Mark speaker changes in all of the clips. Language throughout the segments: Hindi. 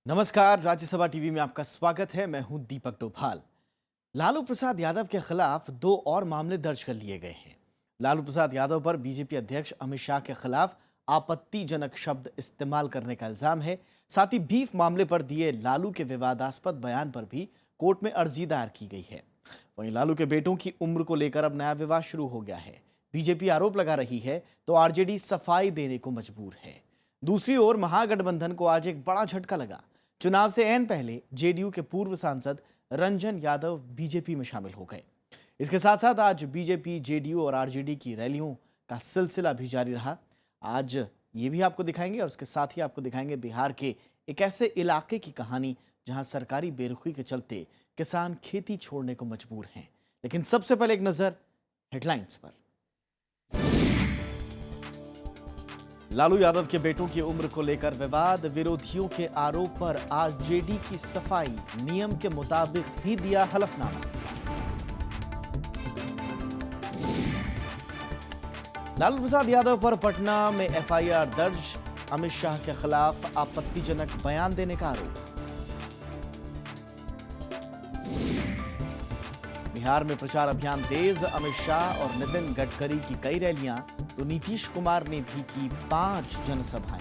Speaker 1: नमस्कार, राज्यसभा टीवी में आपका स्वागत है। मैं हूं दीपक डोभाल। लालू प्रसाद यादव के खिलाफ दो और मामले दर्ज कर लिए गए हैं। लालू प्रसाद यादव पर बीजेपी अध्यक्ष अमित शाह के खिलाफ आपत्तिजनक शब्द इस्तेमाल करने का इल्जाम है। साथ ही बीफ मामले पर दिए लालू के विवादास्पद बयान पर भी कोर्ट में अर्जी दायर की गई है। वहीं लालू के बेटों की उम्र को लेकर अब नया विवाद शुरू हो गया है। बीजेपी आरोप लगा रही है तो आरजेडी सफाई देने को मजबूर है। दूसरी ओर महागठबंधन को आज एक बड़ा झटका लगा। चुनाव से ऐन पहले जेडीयू के पूर्व सांसद रंजन यादव बीजेपी में शामिल हो गए। इसके साथ साथ आज बीजेपी, जेडीयू और आरजेडी की रैलियों का सिलसिला भी जारी रहा। आज ये भी आपको दिखाएंगे और उसके साथ ही आपको दिखाएंगे बिहार के एक ऐसे इलाके की कहानी जहां सरकारी बेरुखी के चलते किसान खेती छोड़ने को मजबूर हैं। लेकिन सबसे पहले एक नजर हेडलाइंस पर। लालू यादव के बेटों की उम्र को लेकर विवाद, विरोधियों के आरोप पर आरजेडी की सफाई, नियम के मुताबिक ही दिया हलफनामा। लालू प्रसाद यादव पर पटना में एफआईआर दर्ज, अमित शाह के खिलाफ आपत्तिजनक बयान देने का आरोप। बिहार में प्रचार अभियान तेज, अमित शाह और नितिन गडकरी की कई रैलियां, तो नीतीश कुमार ने भी की 5 जनसभाएं।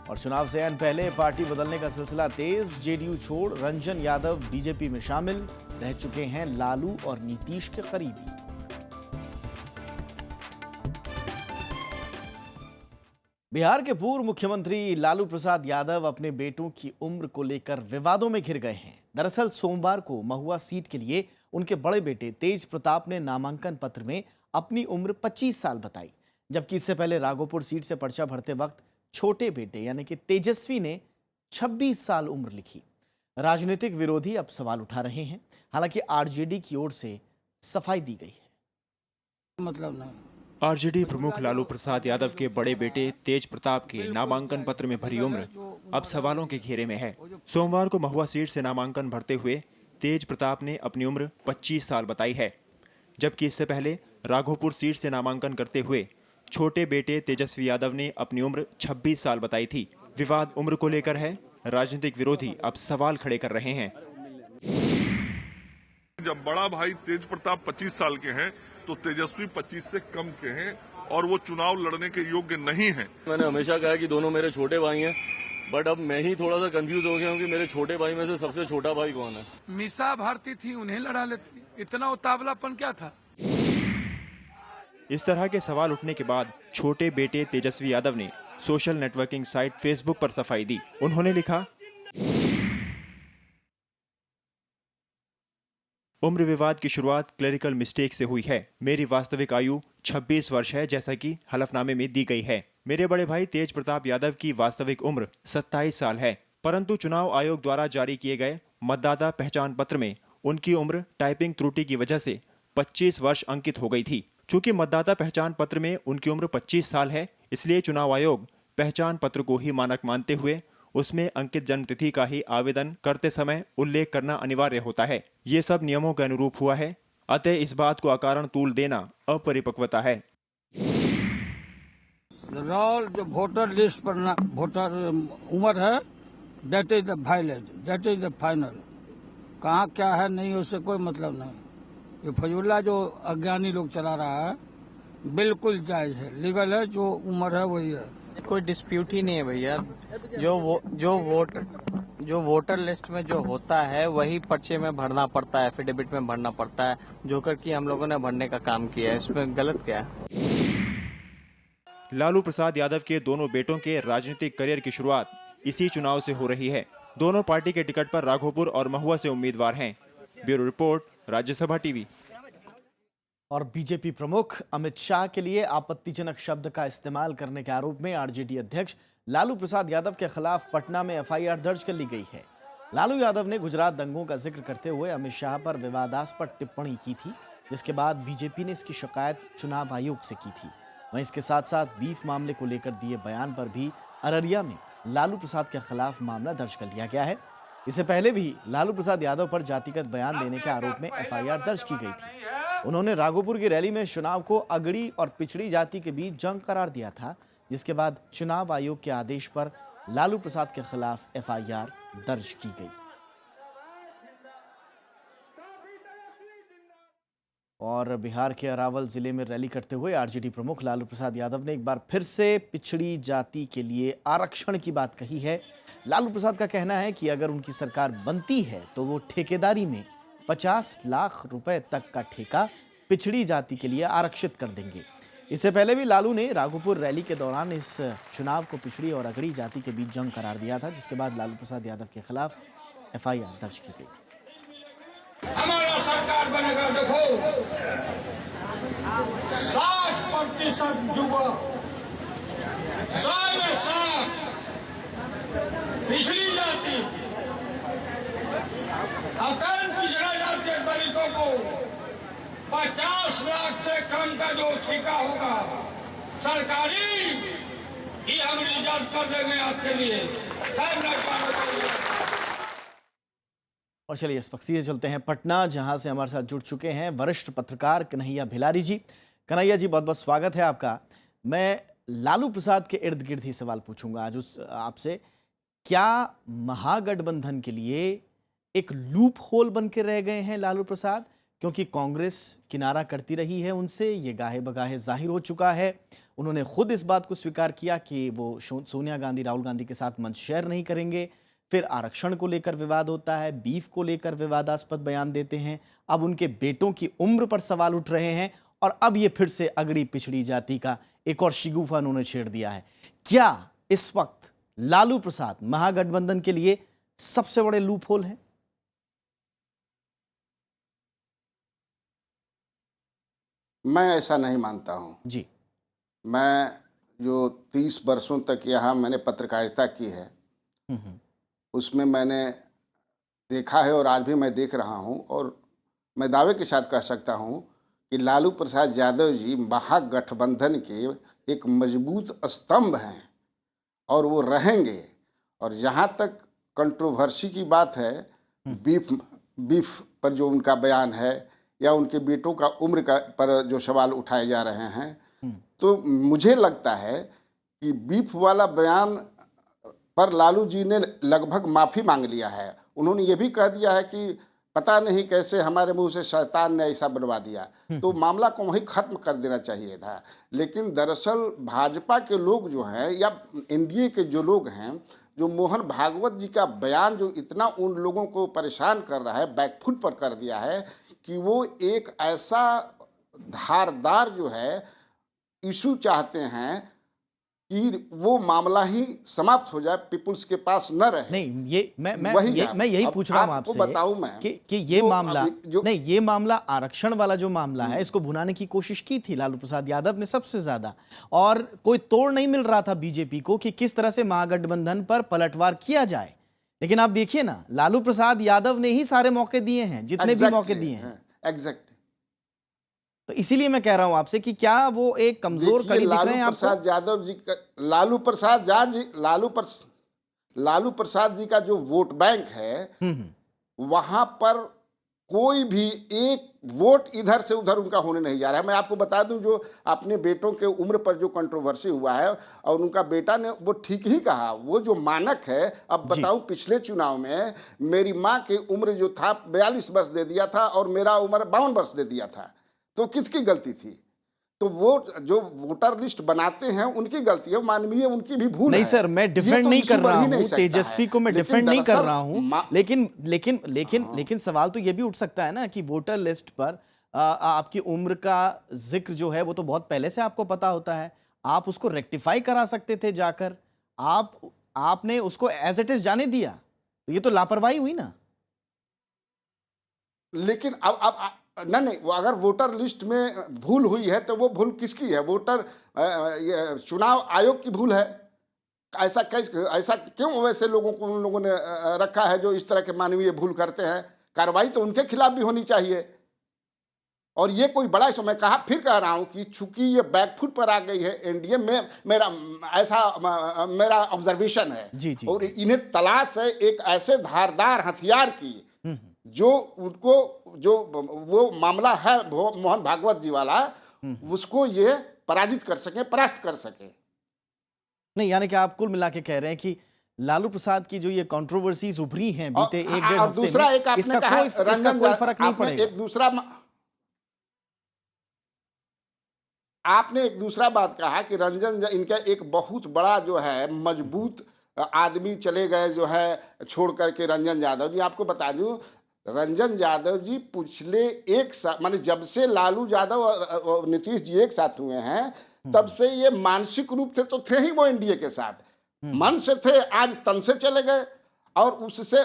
Speaker 1: और चुनाव से ऐन पहले पार्टी बदलने का सिलसिला तेज, जेडीयू छोड़ रंजन यादव बीजेपी में शामिल, रह चुके हैं लालू और नीतीश के करीबी। बिहार के पूर्व मुख्यमंत्री लालू प्रसाद यादव अपने बेटों की उम्र को लेकर विवादों में घिर गए हैं। दरअसल सोमवार को महुआ सीट के लिए उनके बड़े बेटे तेज प्रताप ने नामांकन पत्र में अपनी उम्र 25 साल बताई, जबकि इससे पहले राघोपुर सीट से पर्चा भरते वक्त छोटे बेटे यानी कि तेजस्वी ने 26 साल उम्र लिखी। राजनीतिक विरोधी अब सवाल उठा रहे हैं। हालांकि आरजेडी की ओर से सफाई दी गई है।
Speaker 2: मतलब नहीं।
Speaker 3: आरजेडी प्रमुख लालू प्रसाद यादव के बड़े बेटे तेज प्रताप के नामांकन पत्र में भरी उम्र अब सवालों के घेरे में है। सोमवार को महुआ सीट से नामांकन भरते हुए तेज प्रताप ने अपनी उम्र 25 साल बताई है, जबकि इससे पहले राघोपुर सीट से नामांकन करते हुए छोटे बेटे तेजस्वी यादव ने अपनी उम्र 26 साल बताई थी। विवाद उम्र को लेकर है। राजनीतिक विरोधी अब सवाल खड़े कर रहे हैं।
Speaker 4: जब बड़ा भाई तेज प्रताप 25 साल के हैं तो तेजस्वी 25 से कम के हैं और वो चुनाव लड़ने के योग्य नहीं हैं।
Speaker 5: मैंने हमेशा कहा कि दोनों मेरे छोटे भाई हैं, बट अब मैं ही थोड़ा सा कंफ्यूज हो गया हूँ कि मेरे छोटे भाई में से सबसे छोटा भाई कौन है।
Speaker 2: मीसा भारती थी, उन्हें लड़ा लेती, इतना उतावलापन क्या था।
Speaker 3: इस तरह के सवाल उठने के बाद छोटे बेटे तेजस्वी यादव ने सोशल नेटवर्किंग साइट फेसबुक पर सफाई दी। उन्होंने लिखा, उम्र विवाद की शुरुआत क्लेरिकल मिस्टेक से हुई है। मेरी वास्तविक आयु 26 वर्ष है, जैसा कि हलफनामे में दी गई है। मेरे बड़े भाई तेज प्रताप यादव की वास्तविक उम्र 27 साल है, परंतु चुनाव आयोग द्वारा जारी किए गए मतदाता पहचान पत्र में उनकी उम्र टाइपिंग त्रुटि की वजह से 25 वर्ष अंकित हो गई थी। चूंकि मतदाता पहचान पत्र में उनकी उम्र 25 साल है, इसलिए चुनाव आयोग पहचान पत्र को ही मानक मानते हुए उसमें अंकित जन्म तिथि का ही आवेदन करते समय उल्लेख करना अनिवार्य होता है। ये सब नियमों के अनुरूप हुआ है, अतः इस बात को अकारण तूल देना अपरिपक्वता है।
Speaker 2: रोल जो वोटर लिस्ट पर वोटर उम्र है, that is the valid, that is the final. कहाँ क्या है नहीं, उससे कोई मतलब नहीं। ये फजूला जो अज्ञानी लोग चला रहा है बिल्कुल जायज है, लीगल है, जो उम्र है वही है।
Speaker 6: कोई डिस्प्यूट ही नहीं है भैया। जो वोटर लिस्ट में जो होता है वही पर्चे में भरना पड़ता है, एफिडेविट में भरना पड़ता है, जोकर की हम लोगों ने भरने का काम किया है। इसमें गलत क्या है।
Speaker 3: लालू प्रसाद यादव के दोनों बेटों के राजनीतिक करियर की शुरुआत इसी चुनाव से हो रही है। दोनों पार्टी के टिकट पर राघोपुर और महुआ से उम्मीदवार हैं। Bureau report, Rajya Sabha TV.
Speaker 1: और बीजेपी प्रमुख अमित शाह के लिए आपत्तिजनक शब्द का इस्तेमाल करने के आरोप में आरजेडी अध्यक्ष लालू प्रसाद यादव के खिलाफ पटना में एफआईआर दर्ज कर ली गई है। लालू यादव ने गुजरात दंगों का जिक्र करते हुए अमित शाह पर विवादास्पद टिप्पणी की थी, जिसके बाद बीजेपी ने इसकी शिकायत चुनाव आयोग से की थी। वहीं इसके साथ साथ बीफ मामले को लेकर दिए बयान पर भी अररिया में लालू प्रसाद के खिलाफ मामला दर्ज कर लिया गया है। इससे पहले भी लालू प्रसाद यादव पर जातिगत बयान देने के आरोप में एफआईआर दर्ज की गई थी। उन्होंने राघोपुर की रैली में चुनाव को अगड़ी और पिछड़ी जाति के बीच जंग करार दिया था, जिसके बाद चुनाव आयोग के आदेश पर लालू प्रसाद के खिलाफ एफआईआर दर्ज की गई। और बिहार के अरावल जिले में रैली करते हुए आरजेडी प्रमुख लालू प्रसाद यादव ने एक बार फिर से पिछड़ी जाति के लिए आरक्षण की बात कही है। लालू प्रसाद का कहना है कि अगर उनकी सरकार बनती है तो वो ठेकेदारी में 50 लाख रुपए तक का ठेका पिछड़ी जाति के लिए आरक्षित कर देंगे। इससे पहले भी लालू ने राघोपुर रैली के दौरान इस चुनाव को पिछड़ी और अगड़ी जाति के बीच जंग करार दिया था, जिसके बाद लालू प्रसाद यादव के खिलाफ एफआईआर दर्ज की गई।
Speaker 2: हमारा सरकार बनेगा, देखो 60% युवक 100 में 60 पिछड़ी जाति, अकल पिछड़ा जाति के दलितों को 50 लाख से कम का जो ठेका होगा सरकारी, ये हम रिजर्व कर देंगे आपके लिए।
Speaker 1: और चलिए इस वक्त सीधे चलते हैं पटना, जहां से हमारे साथ जुड़ चुके हैं वरिष्ठ पत्रकार कन्हैया भिलारी जी। कन्हैया जी, बहुत बहुत स्वागत है आपका। मैं लालू प्रसाद के इर्द गिर्द ही सवाल पूछूंगा आज आपसे। क्या महागठबंधन के लिए एक लूप होल बन के रह गए हैं लालू प्रसाद? क्योंकि कांग्रेस किनारा करती रही है उनसे, ये गाहे बगाहे जाहिर हो चुका है। उन्होंने खुद इस बात को स्वीकार किया कि वो सोनिया गांधी, राहुल गांधी के साथ मंच शेयर नहीं करेंगे। फिर आरक्षण को लेकर विवाद होता है, बीफ को लेकर विवादास्पद बयान देते हैं। अब उनके बेटों की उम्र पर सवाल उठ रहे हैं और अब ये फिर से अगड़ी पिछड़ी जाति का एक और शिगुफा उन्होंने छेड़ दिया है। क्या इस वक्त लालू प्रसाद महागठबंधन के लिए सबसे बड़े लूप होल हैं?
Speaker 7: मैं ऐसा नहीं मानता हूं
Speaker 1: जी।
Speaker 7: मैं जो 30 वर्षों तक यहाँ मैंने पत्रकारिता की है, उसमें मैंने देखा है और आज भी मैं देख रहा हूं, और मैं दावे के साथ कह सकता हूं कि लालू प्रसाद यादव जी महागठबंधन के एक मजबूत स्तंभ हैं और वो रहेंगे। और जहां तक कंट्रोवर्सी की बात है, बीफ पर जो उनका बयान है या उनके बेटों का उम्र का पर जो सवाल उठाए जा रहे हैं, तो मुझे लगता है कि बीफ वाला बयान पर लालू जी ने लगभग माफी मांग लिया है। उन्होंने ये भी कह दिया है कि पता नहीं कैसे हमारे मुंह से शैतान ने ऐसा बनवा दिया, तो मामला को वहीं खत्म कर देना चाहिए था। लेकिन दरअसल भाजपा के लोग जो हैं या एनडीए के जो लोग हैं, जो मोहन भागवत जी का बयान जो इतना उन लोगों को परेशान कर रहा है, बैकफुट पर कर दिया है कि वो एक ऐसा धारदार जो है इशू चाहते हैं कि वो मामला ही समाप्त हो जाए, पीपुल्स के पास न रहे।
Speaker 1: नहीं, ये मैं यही पूछ रहा हूं आपसे,
Speaker 7: बताऊं मैं
Speaker 1: कि ये मामला नहीं, ये मामला आरक्षण वाला जो मामला है, इसको भुनाने की कोशिश की थी लालू प्रसाद यादव ने सबसे ज्यादा, और कोई तोड़ नहीं मिल रहा था बीजेपी को कि किस तरह से महागठबंधन पर पलटवार किया जाए। लेकिन आप देखिए ना, लालू प्रसाद यादव ने ही सारे मौके दिए हैं, जितने भी मौके दिए हैं।
Speaker 7: एग्जैक्ट।
Speaker 1: तो इसीलिए मैं कह रहा हूं आपसे कि क्या वो एक कमजोर कड़ी दिख रहे हैं आपको?
Speaker 7: प्रसाद यादव जी का, लालू प्रसाद जी का जो वोट बैंक है, वहां पर कोई भी एक वोट इधर से उधर उनका होने नहीं जा रहा है। मैं आपको बता दूं, जो अपने बेटों के उम्र पर जो कंट्रोवर्सी हुआ है, और उनका बेटा ने वो ठीक ही कहा, वो जो मानक है, अब बताऊं पिछले चुनाव में मेरी माँ की उम्र जो था 42 वर्ष दे दिया था और मेरा उम्र 52 वर्ष दे दिया था, तो किसकी गलती थी? तो वो जो वोटर लिस्ट बनाते हैं उनकी गलती है, मानवीय उनकी भी भूल
Speaker 1: नहीं
Speaker 7: है।
Speaker 1: सर, मैं डिफेंड नहीं कर रहा हूं तेजस्वी को, मैं डिफेंड नहीं कर रहा हूं, लेकिन सवाल तो ये भी उठ सकता है ना कि वोटर लिस्ट पर आपकी उम्र का जिक्र जो है वो तो बहुत पहले से आपको पता होता है, आप उसको रेक्टिफाई करा सकते थे जाकर, आपने उसको एज इट इज जाने दिया, तो ये तो लापरवाही हुई ना।
Speaker 7: लेकिन अब नहीं, वो अगर वोटर लिस्ट में भूल हुई है तो वो भूल किसकी है? चुनाव आयोग की भूल है। ऐसा क्यों वैसे लोगों को उन लोगों ने रखा है जो इस तरह के मानवीय भूल करते हैं? कार्रवाई तो उनके खिलाफ भी होनी चाहिए। और ये कोई बड़ा इशू, मैं फिर कह रहा हूं कि चूंकि ये बैकफुट पर आ गई है एनडीए में, मेरा ऑब्जर्वेशन है
Speaker 1: जी।
Speaker 7: और इन्हें तलाश है एक ऐसे धारदार हथियार की जो उनको, जो वो मामला है मोहन भागवत जी वाला, उसको ये पराजित कर सके, परास्त कर सके।
Speaker 1: नहीं, यानी कि आप कुल मिला के कह रहे हैं कि लालू प्रसाद की जो ये कंट्रोवर्सीज उभरी हैं बीते एक डेढ़
Speaker 7: और
Speaker 1: हफ्ते
Speaker 7: दूसरा
Speaker 1: में,
Speaker 7: एक आपने
Speaker 1: इसका
Speaker 7: कहा
Speaker 1: कोई फर्क नहीं पड़ेगा।
Speaker 7: आपने एक दूसरा बात कहा कि इनका एक बहुत बड़ा जो है मजबूत आदमी चले गए जो है छोड़ करके रंजन यादव जी। आपको बता दूं, रंजन यादव जी पिछले एक साल माने जब से लालू यादव और नीतीश जी एक साथ हुए हैं तब से ये मानसिक रूप से तो थे ही वो एनडीए के साथ, मन से थे, आज तन से चले गए और उससे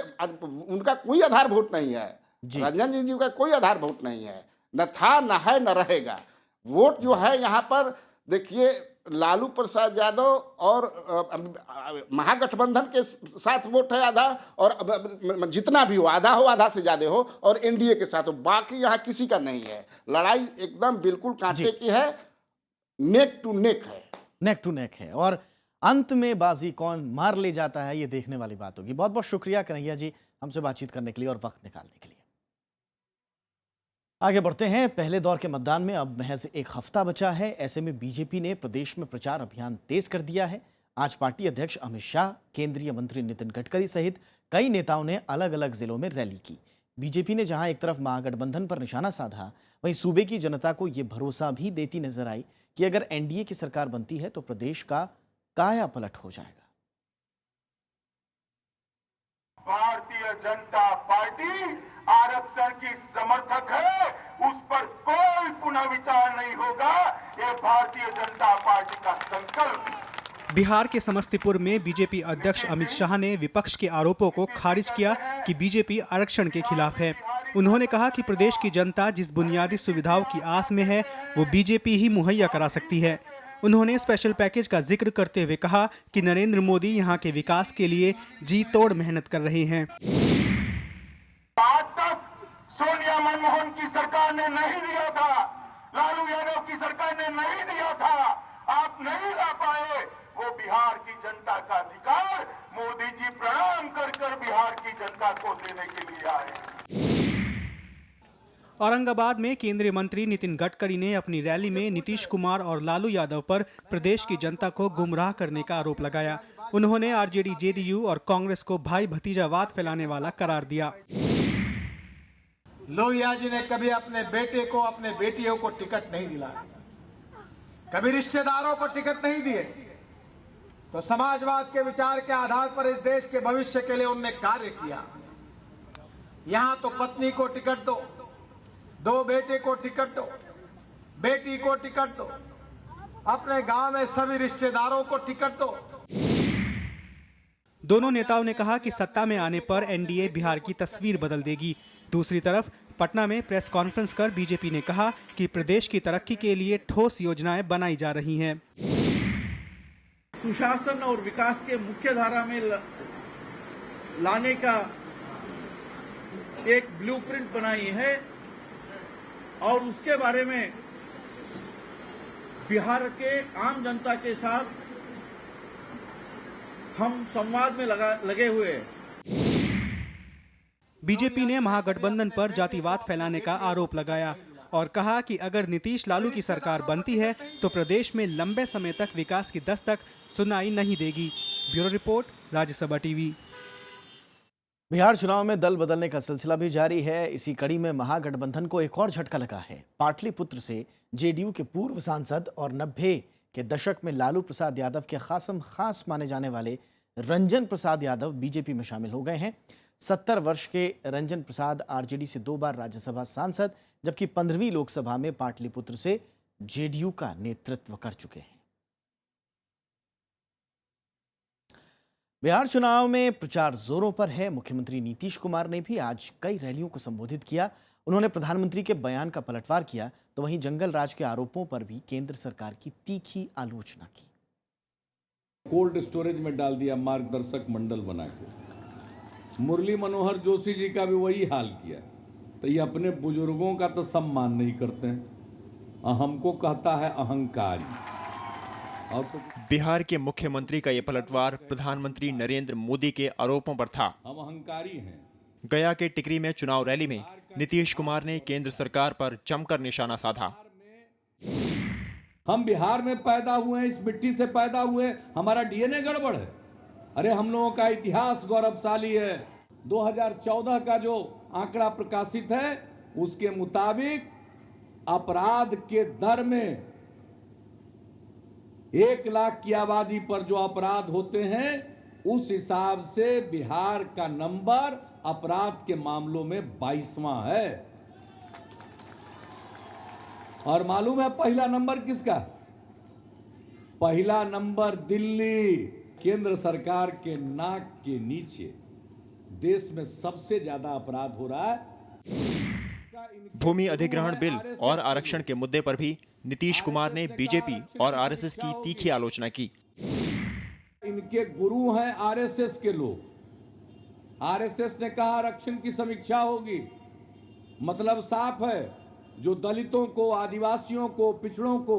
Speaker 7: उनका कोई आधारभूत नहीं है। रंजन जी का कोई आधारभूत नहीं है, न था न है न रहेगा। वोट जो है यहाँ पर देखिए लालू प्रसाद यादव और महागठबंधन के साथ वोट है आधा, और जितना भी हो आधा से ज्यादा हो, और एनडीए के साथ हो, बाकी यहाँ किसी का नहीं है। लड़ाई एकदम बिल्कुल कांटे की है, नेक टू नेक है और
Speaker 1: अंत में बाजी कौन मार ले जाता है ये देखने वाली बात होगी। बहुत बहुत शुक्रिया कन्हैया जी हमसे बातचीत करने के लिए और वक्त निकालने के लिए। आगे बढ़ते हैं। पहले दौर के मतदान में अब महज एक हफ्ता बचा है। ऐसे में बीजेपी ने प्रदेश में प्रचार अभियान तेज कर दिया है। आज पार्टी अध्यक्ष अमित शाह, केंद्रीय मंत्री नितिन गडकरी सहित कई नेताओं ने अलग अलग जिलों में रैली की। बीजेपी ने जहां एक तरफ महागठबंधन पर निशाना साधा, वहीं सूबे की जनता को ये भरोसा भी देती नजर आई कि अगर एनडीए की सरकार बनती है तो प्रदेश का काया पलट हो जाएगा।
Speaker 8: भारतीय जनता पार्टी आरक्षण की समर्थक है, उस पर कोई पुनः विचार नहीं होगा। ये भारतीय जनता पार्टी का संकल्प।
Speaker 9: बिहार के समस्तीपुर में बीजेपी अध्यक्ष अमित शाह ने विपक्ष के आरोपों को खारिज किया कि बीजेपी आरक्षण के खिलाफ है। उन्होंने कहा कि प्रदेश की जनता जिस बुनियादी सुविधाओं की आस में है वो बीजेपी ही मुहैया करा सकती है। उन्होंने स्पेशल पैकेज का जिक्र करते हुए कहा कि नरेंद्र मोदी यहां के विकास के लिए जी तोड़ मेहनत कर रहे हैं।
Speaker 8: आज तक सोनिया मनमोहन की सरकार ने नहीं दिया था, लालू यादव की सरकार ने नहीं दिया था, आप नहीं ला पाए। वो बिहार की जनता का अधिकार मोदी जी प्रणाम कर बिहार की जनता को देने के लिए आए।
Speaker 9: औरंगाबाद में केंद्रीय मंत्री नितिन गडकरी ने अपनी रैली में नीतीश कुमार और लालू यादव पर प्रदेश की जनता को गुमराह करने का आरोप लगाया। उन्होंने आरजेडी, जेडीयू और कांग्रेस को भाई भतीजावाद फैलाने वाला करार दिया।
Speaker 10: लोहिया जी ने कभी अपने बेटे को, अपने बेटियों को टिकट नहीं दिलाया, कभी रिश्तेदारों को टिकट नहीं दिए, तो समाजवाद के विचार के आधार पर इस देश के भविष्य के लिए उनने कार्य किया। यहां तो पत्नी को टिकट दो, दो बेटे को टिकट दो, बेटी को टिकट दो, अपने गांव में सभी रिश्तेदारों को टिकट दो।
Speaker 9: दोनों नेताओं ने कहा कि सत्ता में आने पर एनडीए बिहार की तस्वीर बदल देगी। दूसरी तरफ पटना में प्रेस कॉन्फ्रेंस कर बीजेपी ने कहा कि प्रदेश की तरक्की के लिए ठोस योजनाएं बनाई जा रही हैं।
Speaker 11: सुशासन और विकास के मुख्य धारा में लाने का एक ब्लूप्रिंट बनाई है और उसके बारे में बिहार के आम जनता के साथ हम संवाद में लगे हुए हैं।
Speaker 9: बीजेपी ने महागठबंधन पर जातिवाद फैलाने का आरोप लगाया और कहा कि अगर नीतीश लालू की सरकार बनती है तो प्रदेश में लंबे समय तक विकास की दस्तक सुनाई नहीं देगी। Bureau report, Rajya Sabha TV.
Speaker 1: Bihar चुनाव में दल बदलने का सिलसिला भी जारी है। इसी कड़ी में महागठबंधन को एक और झटका लगा है। पाटलिपुत्र से जेडीयू के पूर्व सांसद और 90 के दशक में लालू प्रसाद यादव के खास माने जाने वाले रंजन प्रसाद यादव बीजेपी में शामिल हो गए हैं। 70 वर्ष के रंजन प्रसाद आरजेडी से 2 बार राज्यसभा सांसद, जबकि 15वीं लोकसभा में पाटलिपुत्र से जेडीयू का नेतृत्व कर चुके हैं। बिहार चुनाव में प्रचार जोरों पर है। मुख्यमंत्री नीतीश कुमार ने भी आज कई रैलियों को संबोधित किया। उन्होंने प्रधानमंत्री के बयान का पलटवार किया, तो वहीं जंगल राज के आरोपों पर भी केंद्र सरकार की तीखी आलोचना की।
Speaker 12: कोल्ड स्टोरेज में डाल दिया, मार्गदर्शक मंडल बना के। मुरली मनोहर जोशी जी का भी वही हाल किया। तो ये अपने बुजुर्गों का तो सम्मान नहीं करते हैं, हमको कहता है अहंकार। और तो
Speaker 3: बिहार के मुख्यमंत्री का ये पलटवार प्रधानमंत्री नरेंद्र मोदी के आरोपों पर था।
Speaker 12: हम अहंकारी हैं।
Speaker 3: गया के टिकरी में चुनाव रैली में नीतीश कुमार ने केंद्र सरकार पर जमकर निशाना साधा।
Speaker 12: हम बिहार में पैदा हुए हैं, इस मिट्टी से पैदा हुए, हमारा डीएनए गड़बड़ है। अरे हम लोगों का इतिहास गौरवशाली है। 2014 का जो आंकड़ा प्रकाशित है उसके मुताबिक अपराध के दर में 1 लाख की आबादी पर जो अपराध होते हैं उस हिसाब से बिहार का नंबर अपराध के मामलों में 22वां है। और मालूम है पहला नंबर किसका? पहला नंबर दिल्ली। केंद्र सरकार के नाक के नीचे देश में सबसे ज्यादा अपराध हो रहा है।
Speaker 3: भूमि अधिग्रहण बिल और आरक्षण के मुद्दे पर भी नीतीश कुमार ने बीजेपी और आरएसएस की तीखी आलोचना की।
Speaker 12: इनके गुरु हैं आरएसएस के लोग। आरएसएस ने कहा आरक्षण की समीक्षा होगी, मतलब साफ है, जो दलितों को, आदिवासियों को, पिछड़ों को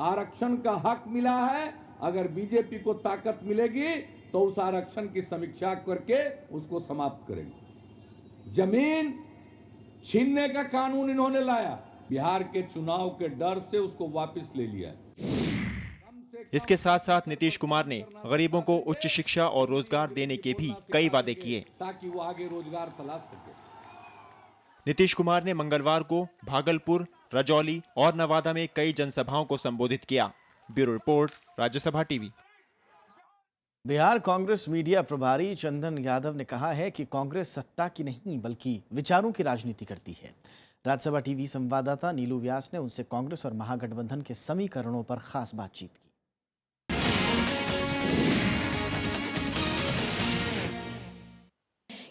Speaker 12: आरक्षण का हक मिला है, अगर बीजेपी को ताकत मिलेगी तो उस आरक्षण की समीक्षा करके उसको समाप्त करेंगे। जमीन छीनने का कानून इन्होंने लाया, बिहार के चुनाव के डर से उसको वापस ले लिया।
Speaker 3: इसके साथ साथ नीतीश कुमार ने गरीबों को उच्च शिक्षा और रोजगार देने के भी कई वादे किए,
Speaker 12: ताकि वो आगे रोजगार तलाश सके।
Speaker 3: नीतीश कुमार ने मंगलवार को भागलपुर, रजौली और नवादा में कई जनसभाओं को संबोधित किया। Bureau report, Rajya Sabha TV.
Speaker 1: Bihar Congress media प्रभारी चंदन यादव ने कहा है कि कांग्रेस सत्ता की नहीं बल्कि विचारों की राजनीति करती है। राज्यसभा टीवी संवाददाता नीलू व्यास ने उनसे कांग्रेस और महागठबंधन के समीकरणों पर खास बातचीत की।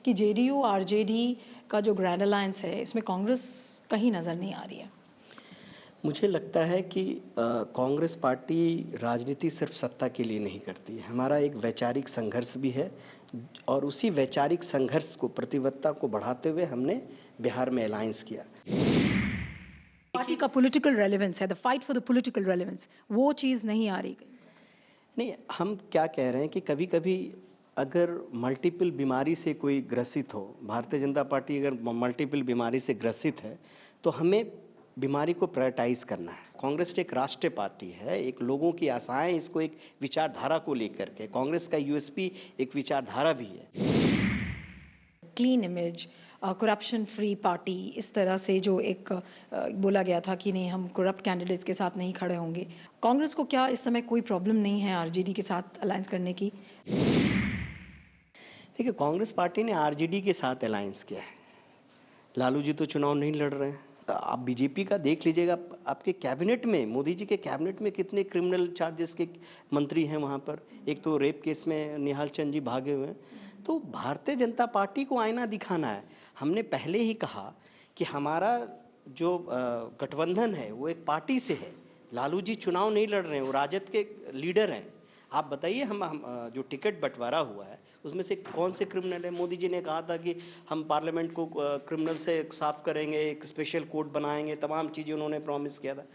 Speaker 13: कि जेडीयू आरजेडी का जो ग्रैंड अलायंस है, इसमें कांग्रेस कहीं नजर नहीं आ रही है।
Speaker 14: मुझे लगता है कि कांग्रेस पार्टी राजनीति सिर्फ सत्ता के लिए नहीं करती है। हमारा एक वैचारिक संघर्ष भी है और उसी वैचारिक संघर्ष को, प्रतिबद्धता को बढ़ाते हुए हमने बिहार में अलायंस किया।
Speaker 13: पार्टी का पॉलिटिकल रेलेवेंस है, the fight for the political relevance, वो चीज नहीं आ रही।
Speaker 14: नहीं, हम क्या कह रहे हैं कि कभी कभी अगर मल्टीपल बीमारी से कोई ग्रसित हो, भारतीय जनता पार्टी अगर मल्टीपल बीमारी से ग्रसित है तो हमें बीमारी को प्रायोरिटाइज करना है। कांग्रेस एक राष्ट्रीय पार्टी है, एक लोगों की आशाएं, इसको एक विचारधारा को लेकर के कांग्रेस का यूएसपी एक विचारधारा भी है।
Speaker 13: Clean image, corruption free party, इस तरह से जो एक बोला गया था कि नहीं हम करप्ट कैंडिडेट्स के साथ नहीं खड़े होंगे। कांग्रेस को क्या इस समय कोई प्रॉब्लम नहीं है आरजेडी के साथ अलायंस करने की?
Speaker 14: देखिए, कांग्रेस पार्टी ने आरजेडी के साथ अलायंस किया है। लालू जी तो चुनाव नहीं लड़ रहे हैं। आप बीजेपी का देख लीजिएगा, आपके कैबिनेट में, मोदी जी के कैबिनेट में कितने क्रिमिनल चार्जेस के मंत्री हैं वहां पर। एक तो रेप केस में निहाल चंद जी भागे हुए हैं। तो भारतीय जनता पार्टी को आईना दिखाना है। हमने पहले ही कहा कि हमारा जो गठबंधन है वो एक पार्टी से है। लालू जी चुनाव नहीं लड़ रहे हैं, वो राजद के लीडर हैं। आप बताइए, हम जो टिकट बंटवारा हुआ है उसमें से कौन से क्रिमिनल है? मोदी जी ने कहा था कि हम पार्लियामेंट को क्रिमिनल से साफ करेंगे, एक स्पेशल कोर्ट बनाएंगे, तमाम चीजें उन्होंने प्रॉमिस किया था।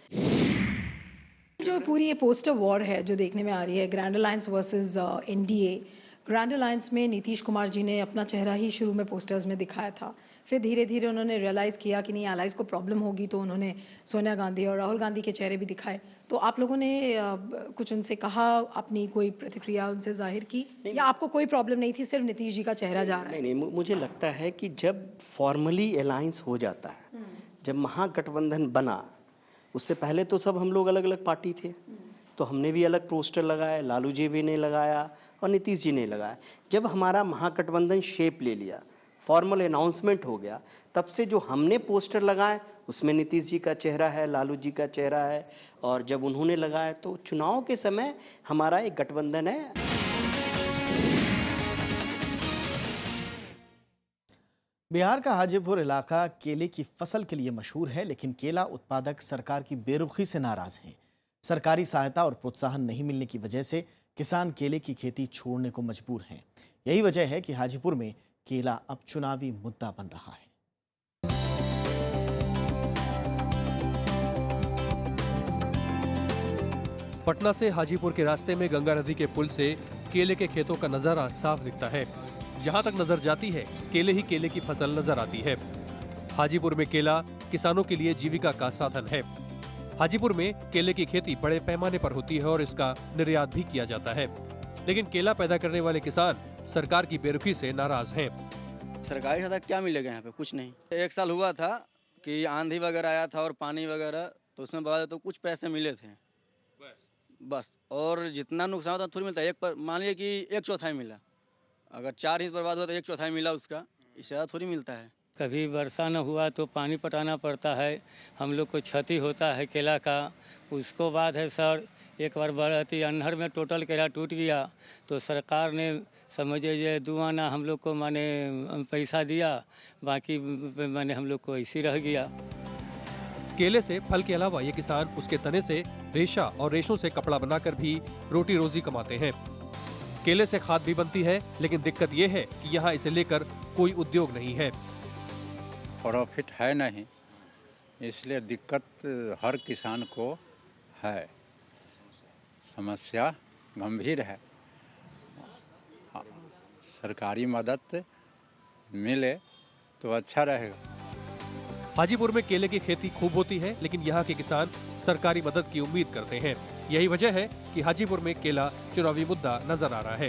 Speaker 13: जो पूरी ये पोस्टर वॉर है जो देखने में आ रही है, grand alliance versus NDA. Grand alliance में नीतीश कुमार जी ने अपना चेहरा ही शुरू में पोस्टर्स में दिखाया था, फिर धीरे धीरे उन्होंने रियलाइज किया कि नहीं, अलायंस को प्रॉब्लम होगी, तो उन्होंने सोनिया गांधी और राहुल गांधी के चेहरे भी दिखाए। तो आप लोगों ने कुछ उनसे कहा, अपनी कोई प्रतिक्रिया उनसे जाहिर की, या आपको कोई प्रॉब्लम नहीं थी, सिर्फ नीतीश जी का चेहरा जा रहा है?
Speaker 14: नहीं, मुझे लगता है कि जब फॉर्मली अलायंस हो जाता है, जब महागठबंधन बना, उससे पहले तो सब हम लोग अलग अलग पार्टी थे, तो हमने भी अलग पोस्टर लगाए, लालू जी भी ने लगाया और नीतीश जी ने लगाया। जब हमारा महागठबंधन शेप ले लिया, फॉर्मल अनाउंसमेंट हो गया, तब से जो हमने पोस्टर लगाए उसमें नीतीश जी का चेहरा है, लालू जी का चेहरा है, और जब उन्होंने लगाया तो चुनाव के समय हमारा एक गठबंधन है।
Speaker 1: बिहार का हाजीपुर इलाका केले की फसल के लिए मशहूर है, लेकिन केला उत्पादक सरकार की बेरुखी से नाराज हैं। सरकारी सहायता और प्रोत्साहन नहीं मिलने की वजह से किसान केले की खेती छोड़ने को मजबूर हैं। यही वजह है कि हाजीपुर में केला अब चुनावी मुद्दा बन रहा है।
Speaker 15: पटना से हाजीपुर के रास्ते में गंगा नदी के पुल से केले के खेतों का नजारा साफ दिखता है। जहां तक नजर जाती है, केले ही केले की फसल नजर आती है। हाजीपुर में केला किसानों के लिए जीविका का साधन है। हाजीपुर में केले की खेती बड़े पैमाने पर होती है और इसका निर्यात भी किया जाता है, लेकिन केला पैदा करने वाले किसान सरकार की बेरुखी से नाराज हैं।
Speaker 16: सरकारी खाता क्या मिलेगा यहाँ पे? कुछ नहीं। एक साल हुआ था कि आंधी वगैरह आया था और पानी वगैरह, तो उसमें बाद तो कुछ पैसे मिले थे बस। और जितना नुकसान होता थोड़ी मिलता है। मान लीजिए कि 1/4 मिला, अगर 4 इंच बर्बाद हुआ तो 1/4 मिला उसका, इससे ज़्यादा थोड़ी मिलता है।
Speaker 17: कभी वर्षा न हुआ तो पानी पटाना पड़ता है, हम लोग को क्षति होता है केला का। उसको बाद है सर, एक बार बढ़ती अंधर में टोटल केला टूट गया तो सरकार ने समझिए 2 आना हम लोग को माने पैसा दिया, बाकी माने हम लोग को ऐसे रह गया।
Speaker 15: केले से फल के अलावा ये किसान उसके तने से रेशा और रेशों से कपड़ा बनाकर भी रोटी रोजी कमाते हैं। केले से खाद भी बनती है, लेकिन दिक्कत ये है कि यहाँ इसे लेकर कोई उद्योग नहीं है।
Speaker 18: प्रॉफिट है नहीं, इसलिए दिक्कत हर किसान को है। समस्या गंभीर है। सरकारी मदद मिले तो अच्छा रहेगा।
Speaker 15: हाजीपुर में केले की खेती खूब होती है, लेकिन यहाँ के किसान सरकारी मदद की उम्मीद करते हैं। यही वजह है कि हाजीपुर में केला चुनावी मुद्दा नजर आ रहा है।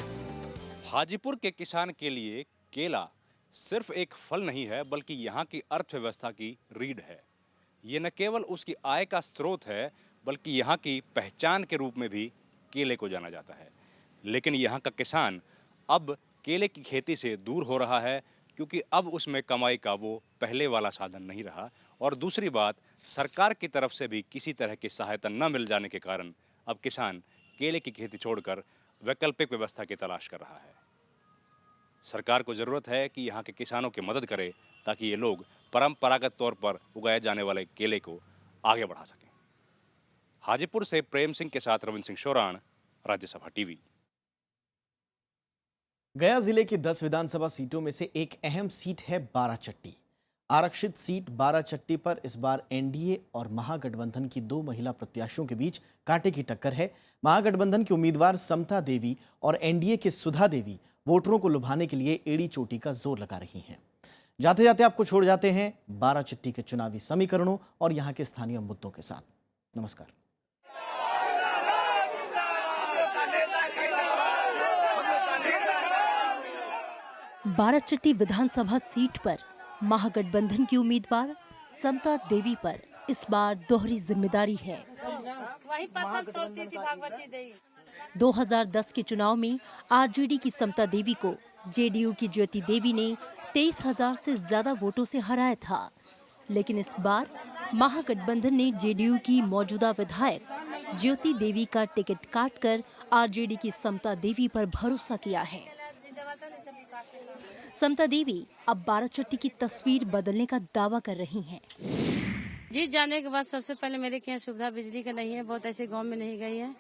Speaker 19: हाजीपुर के किसान के लिए केला सिर्फ एक फल नहीं है, बल्कि यहाँ की अर्थव्यवस्था की रीढ़ है। ये न केवल उसकी आय का स्रोत है, बल्कि यहाँ की पहचान के रूप में भी केले को जाना जाता है। लेकिन यहाँ का किसान अब केले की खेती से दूर हो रहा है, क्योंकि अब उसमें कमाई का वो पहले वाला साधन नहीं रहा। और दूसरी बात, सरकार की तरफ से भी किसी तरह की सहायता न मिल जाने के कारण अब किसान केले की खेती छोड़कर वैकल्पिक व्यवस्था की तलाश कर रहा है। सरकार को जरूरत है कि यहाँ के किसानों की मदद करे, ताकि ये लोग परंपरागत तौर पर उगाए जाने वाले केले को आगे बढ़ा सकें। हाजीपुर से प्रेम सिंह के साथ रविंद्र सिंह शोराण, राज्यसभा टीवी।
Speaker 1: गया जिले की 10 विधानसभा सीटों में से एक अहम सीट है बाराचट्टी। आरक्षित सीट बाराचट्टी पर इस बार एनडीए और महागठबंधन की 2 महिला प्रत्याशियों के बीच कांटे की टक्कर है। महागठबंधन की उम्मीदवार समता देवी और एनडीए के सुधा देवी वोटरों को लुभाने के लिए एड़ी चोटी का जोर लगा रही हैं। जाते जाते आपको छोड़ जाते हैं बाराचट्टी के चुनावी समीकरणों और यहाँ के स्थानीय मुद्दों के साथ। नमस्कार।
Speaker 20: बाराचट्टी विधानसभा सीट पर महागठबंधन की उम्मीदवार समता देवी पर इस बार दोहरी जिम्मेदारी है। 2010 के चुनाव में आरजेडी की समता देवी को जेडीयू की ज्योति देवी ने 23,000 से ज्यादा वोटों से हराया था, लेकिन इस बार महागठबंधन ने जेडीयू की मौजूदा विधायक ज्योति देवी का टिकट काटकर आरजेडी की समता देवी पर भरोसा किया है। समता देवी अब बाराचट्टी की तस्वीर बदलने का दावा कर रही हैं।
Speaker 21: जीत जाने के बाद सबसे पहले मेरे के यहाँ सुविधा बिजली का नहीं है, बहुत ऐसे गांव में नहीं गई है,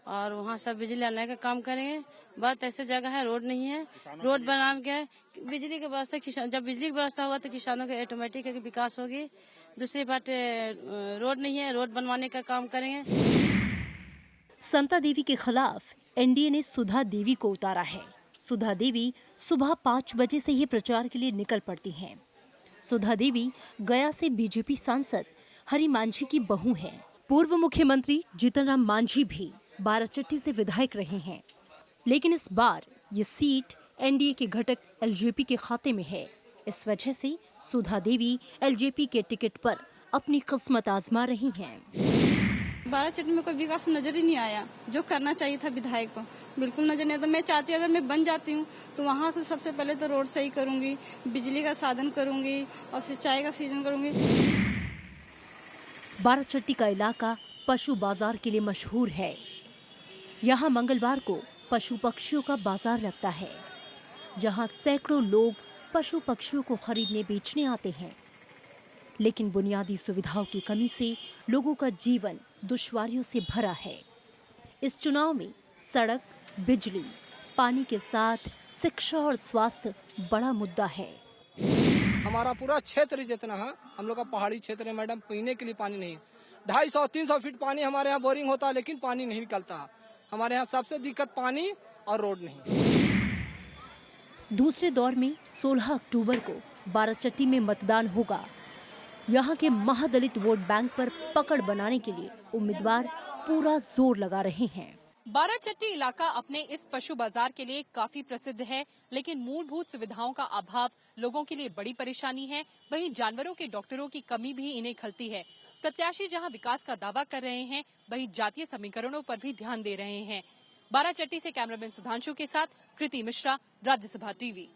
Speaker 21: और वहाँ सब बिजली लाने का काम करेंगे। बहुत ऐसे जगह है रोड नहीं है, रोड बना के बिजली की व्यवस्था, जब बिजली की व्यवस्था होगा तो किसानों के ऑटोमेटिक विकास होगी। दूसरी बात रोड नहीं है, रोड बनवाने का काम करेंगे।
Speaker 20: समता देवी के खिलाफ एनडीए ने सुधा देवी को उतारा है। सुधा देवी सुबह 5 बजे से ही प्रचार के लिए निकल पड़ती हैं। सुधा देवी गया से बीजेपी सांसद हरि मांझी की बहू हैं। पूर्व मुख्यमंत्री जीतन राम मांझी भी बाराचट्टी से विधायक रहे हैं, लेकिन इस बार ये सीट एनडीए के घटक एलजेपी के खाते में है। इस वजह से सुधा देवी एलजेपी के टिकट पर अपनी किस्मत आजमा रही हैं।
Speaker 22: बाराचट्टी में कोई विकास नजर ही नहीं आया, जो करना चाहिए था विधायक को बिल्कुल नजर नहीं आता। मैं चाहती हूँ अगर मैं बन जाती हूँ तो वहाँ से सबसे पहले तो रोड सही करूंगी, बिजली का साधन करूंगी और सिंचाई का सीजन करूंगी।
Speaker 20: बाराचट्टी का इलाका पशु बाजार के लिए मशहूर है। यहाँ मंगलवार को पशु पक्षियों का बाजार लगता है, जहाँ सैकड़ों लोग पशु पक्षियों को खरीदने बेचने आते हैं। लेकिन बुनियादी सुविधाओं की कमी से लोगों का जीवन दुश्वारियों से भरा है। इस चुनाव में सड़क, बिजली, पानी के साथ शिक्षा और स्वास्थ्य बड़ा मुद्दा है।
Speaker 23: हमारा पूरा क्षेत्र जितना है, हम लोग का पहाड़ी क्षेत्र है मैडम, पीने के लिए पानी नहीं। 250-300 फीट पानी हमारे यहाँ बोरिंग होता है, लेकिन पानी नहीं निकलता। हमारे यहाँ सबसे दिक्कत पानी और रोड नहीं।
Speaker 20: दूसरे दौर में 16 अक्टूबर को बाराचट्टी में मतदान होगा। यहाँ के महादलित वोट बैंक पर पकड़ बनाने के लिए उम्मीदवार पूरा जोर लगा रहे हैं।
Speaker 4: बाराचट्टी इलाका अपने इस पशु बाजार के लिए काफी प्रसिद्ध है, लेकिन मूलभूत सुविधाओं का अभाव लोगों के लिए बड़ी परेशानी है। वहीं जानवरों के डॉक्टरों की कमी भी इन्हें खलती है। प्रत्याशी जहां विकास का दावा कर रहे हैं, वहीं जातीय समीकरणों पर भी ध्यान दे रहे हैं। बाराचट्टी से कैमरामैन सुधांशु के साथ कृति मिश्रा, राज्यसभा टीवी।